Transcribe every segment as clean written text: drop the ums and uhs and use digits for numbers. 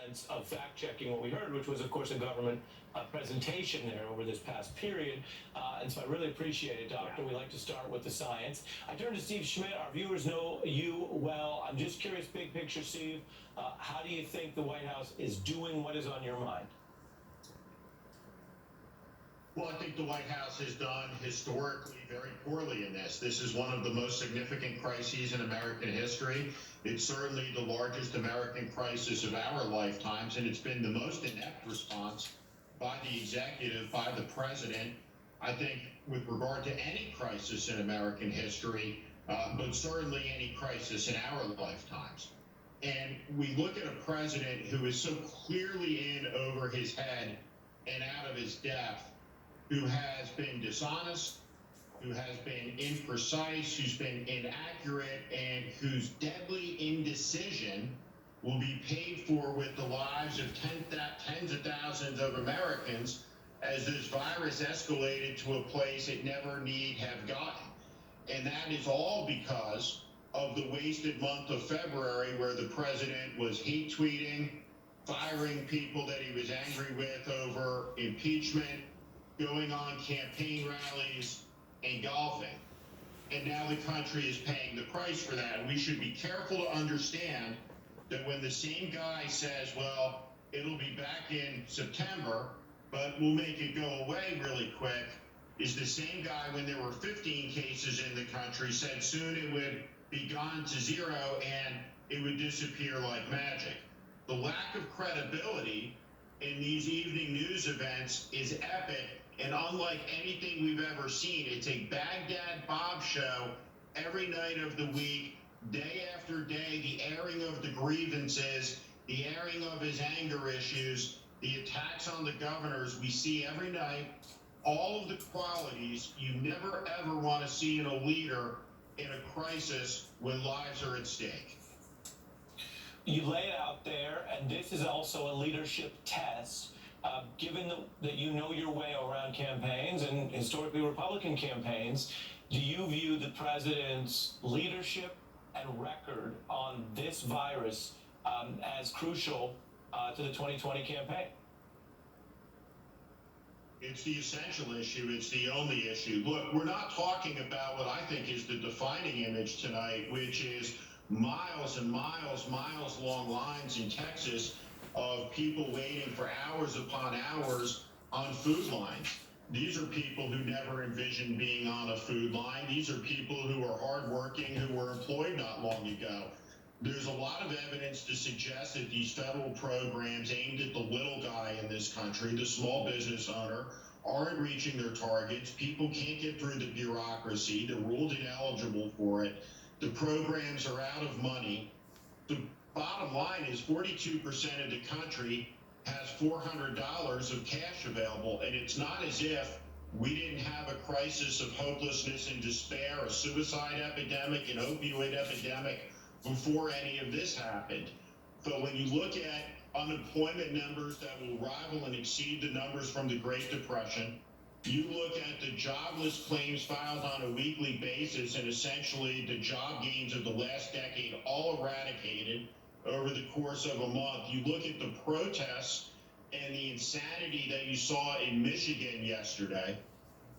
sense of fact-checking what we heard, which was, of course, a government presentation there over this past period. And so I really appreciate it, Doctor. We like to start with the science. I turn to Steve Schmidt. Our viewers know you well. I'm just curious, big picture, Steve, how do you think the White House is doing? What is on your mind? Well, I think the White House has done historically very poorly in this. This is one of the most significant crises in American history. It's certainly the largest American crisis of our lifetimes, and it's been the most inept response by the executive, by the president, I think, with regard to any crisis in American history, but certainly any crisis in our lifetimes. And we look at a president who is so clearly in over his head and out of his depth, who has been dishonest, who has been imprecise, who's been inaccurate, and whose deadly indecision will be paid for with the lives of tens of thousands of Americans as this virus escalated to a place it never need have gotten. And that is all because of the wasted month of February, where the president was hate tweeting, firing people that he was angry with over impeachment, going on campaign rallies, and golfing. And now the country is paying the price for that. And we should be careful to understand that when the same guy says, well, it'll be back in September, but we'll make it go away really quick, is the same guy, when there were 15 cases in the country, said soon it would be gone to zero and it would disappear like magic. The lack of credibility in these evening news events is epic and unlike anything we've ever seen. It's a Baghdad Bob show every night of the week, day after day, the airing of the grievances, the airing of his anger issues, the attacks on the governors we see every night, all of the qualities you never ever want to see in a leader in a crisis when lives are at stake. You lay it out there, and this is also a leadership test. Given that you know your way around campaigns and historically Republican campaigns, do you view the president's leadership and record on this virus as crucial to the 2020 campaign? It's the essential issue. It's the only issue. Look, we're not talking about what I think is the defining image tonight, which is miles and miles long lines in Texas of people waiting for hours upon hours on food lines. These are people who never envisioned being on a food line. These are people who are hardworking, who were employed not long ago. There's a lot of evidence to suggest that these federal programs aimed at the little guy in this country, the small business owner, aren't reaching their targets. People can't get through the bureaucracy. They're ruled ineligible for it. The programs are out of money. The bottom line is 42% of the country has $400 of cash available, and it's not as if we didn't have a crisis of hopelessness and despair, a suicide epidemic, an opioid epidemic before any of this happened. But when you look at unemployment numbers that will rival and exceed the numbers from the Great Depression, you look at the jobless claims filed on a weekly basis, and essentially the job gains of the last decade all eradicated over the course of a month. You look at the protests and the insanity that you saw in Michigan yesterday.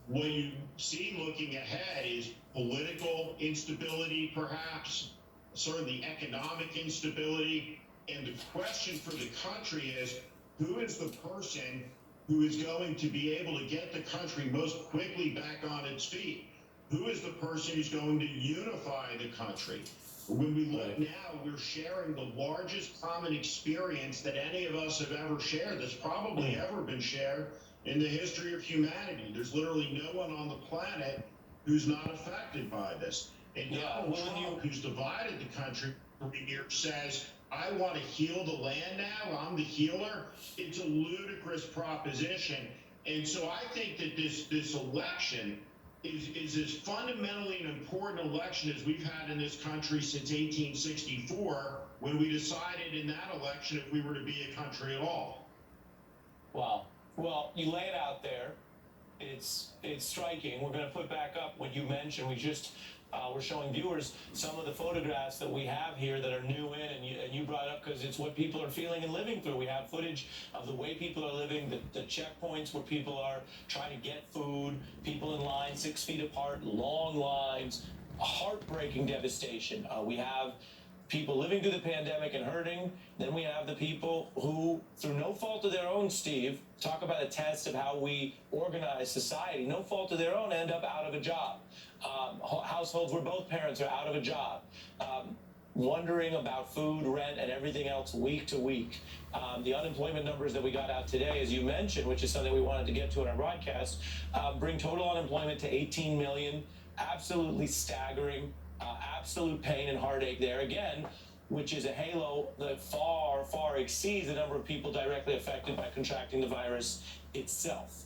What you see looking ahead is political instability, perhaps, certainly economic instability. And the question for the country is, who is the person who is going to be able to get the country most quickly back on its feet? Who is the person who's going to unify the country? When we look now, we're sharing the largest common experience that any of us have ever shared, that's probably ever been shared in the history of humanity. There's literally no one on the planet who's not affected by this. And Donald Trump, who's divided the country for years, says, I want to heal the land now, I'm the healer. It's a ludicrous proposition. And so I think that this election is as fundamentally an important election as we've had in this country since 1864, when we decided in that election if we were to be a country at all. Wow. Well, you lay it out there. It's striking. We're going to put back up what you mentioned. We just We're showing viewers some of the photographs that we have here that are new in, and you brought up because it's what people are feeling and living through. We have footage of the way people are living, the checkpoints where people are trying to get food, people in line 6 feet apart, long lines, heartbreaking devastation. We have people living through the pandemic and hurting. Then we have the people who, through no fault of their own, Steve, talk about a test of how we organize society, no fault of their own, end up out of a job. Households where both parents are out of a job, wondering about food, rent, and everything else week to week. The unemployment numbers that we got out today, as you mentioned, which is something we wanted to get to in our broadcast, bring total unemployment to 18 million. Absolutely staggering, absolute pain and heartache there again, which is a halo that far, far exceeds the number of people directly affected by contracting the virus itself.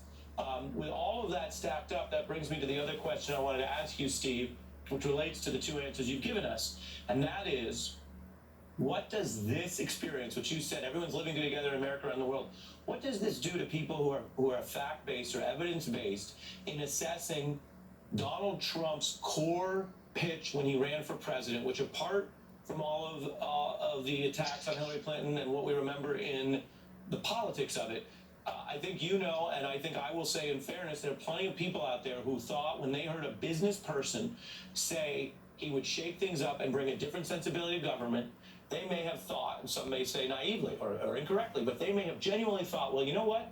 With all of that stacked up, that brings me to the other question I wanted to ask you, Steve, which relates to the two answers you've given us, and that is, what does this experience, which you said everyone's living together in America around the world, what does this do to people who are fact-based or evidence-based in assessing Donald Trump's core pitch when he ran for president, which apart from all of the attacks on Hillary Clinton and what we remember in the politics of it, I think you know, and I think I will say in fairness, there are plenty of people out there who thought when they heard a business person say he would shake things up and bring a different sensibility to government, they may have thought, and some may say naively or incorrectly, but they may have genuinely thought, well, you know what?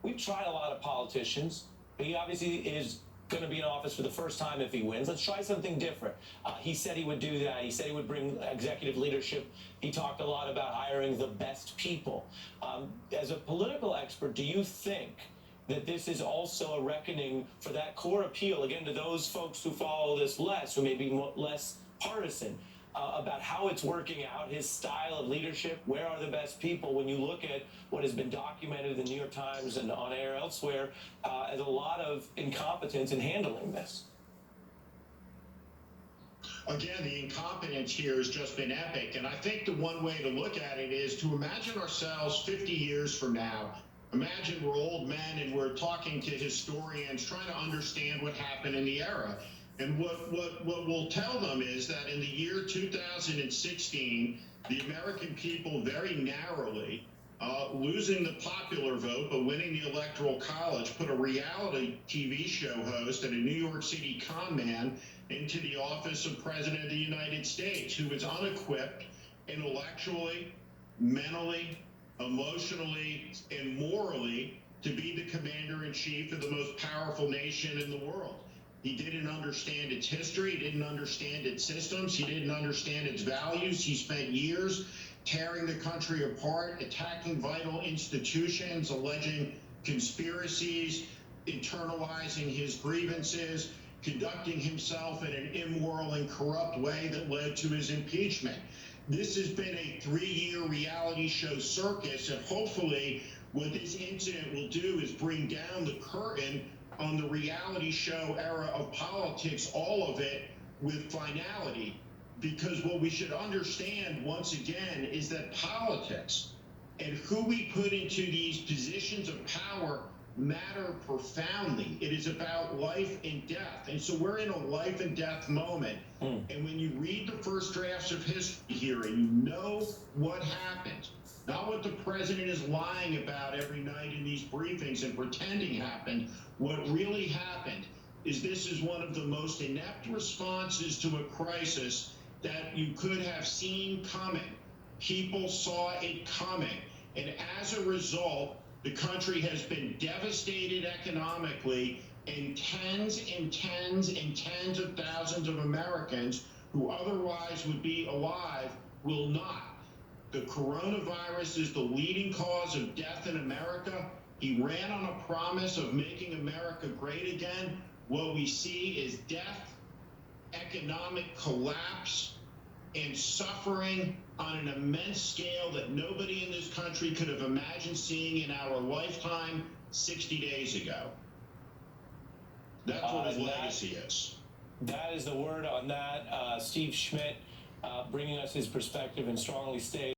We've tried a lot of politicians. He obviously is going to be in office for the first time if he wins. Let's try something different. He said he would do that. He said he would bring executive leadership. He talked a lot about hiring the best people. As a political expert, do you think that this is also a reckoning for that core appeal, again, to those folks who follow this less, who may be less partisan, about how it's working out, his style of leadership, where are the best people, when you look at what has been documented in the New York Times and on air elsewhere, as a lot of incompetence in handling this? Again, the incompetence here has just been epic. And I think the one way to look at it is to imagine ourselves 50 years from now. Imagine we're old men and we're talking to historians trying to understand what happened in the era. And what we'll tell them is that in the year 2016, the American people very narrowly, losing the popular vote but winning the Electoral College, put a reality TV show host and a New York City con man into the office of President of the United States, who was unequipped intellectually, mentally, emotionally, and morally to be the commander-in-chief of the most powerful nation in the world. He didn't understand its history. He didn't understand its systems. He didn't understand its values. He spent years tearing the country apart, attacking vital institutions, alleging conspiracies, internalizing his grievances, conducting himself in an immoral and corrupt way that led to his impeachment. This has been a 3-year reality show circus, and hopefully what this incident will do is bring down the curtain on the reality show era of politics, all of it with finality. Because what we should understand, once again, is that politics and who we put into these positions of power matter profoundly. It is about life and death. And so we're in a life and death moment. And when you read the first drafts of history here and you know what happened, not what the president is lying about every night in these briefings and pretending happened, what really happened is this is one of the most inept responses to a crisis that you could have seen coming. People saw it coming. And as a result, the country has been devastated economically, and tens and tens and tens of thousands of Americans who otherwise would be alive will not. The coronavirus is the leading cause of death in America. He ran on a promise of making America great again. What we see is death, economic collapse, and suffering on an immense scale that nobody in this country could have imagined seeing in our lifetime 60 days ago. That's what his legacy is. That is the word on that. Steve Schmidt bringing us his perspective and strongly stating